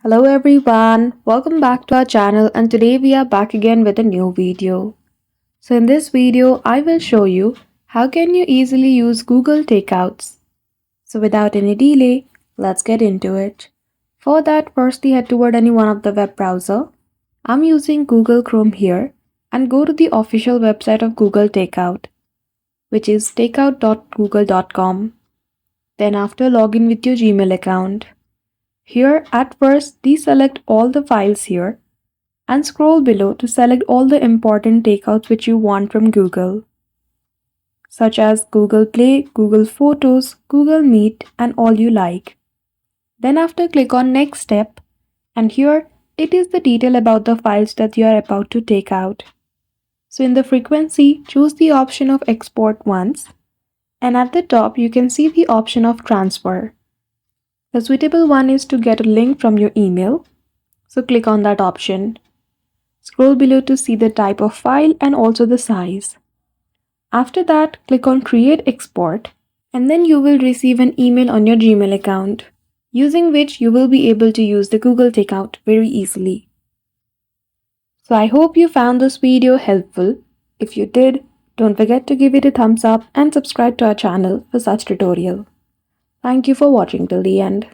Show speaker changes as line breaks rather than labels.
Hello everyone, welcome back to our channel and today we are back again with a new video. So in this video, I will show you how can you easily use Google Takeouts. So without any delay, let's get into it. For that, firstly head toward any one of the web browser. I'm using Google Chrome here and go to the official website of Google Takeout, which is takeout.google.com. Then after log in with your Gmail account. Here at first deselect all the files here and scroll below to select all the important takeouts which you want from Google, such as Google Play, Google Photos, Google Meet and all you like. Then after click on next step and here it is the detail about the files that you are about to take out. So in the frequency choose the option of export once and at the top you can see the option of transfer. The suitable one is to get a link from your email, so click on that option. Scroll below to see the type of file and also the size. After that, click on Create Export and then you will receive an email on your Gmail account, using which you will be able to use the Google Takeout very easily. So I hope you found this video helpful. If you did, don't forget to give it a thumbs up and subscribe to our channel for such tutorial. Thank you for watching till the end.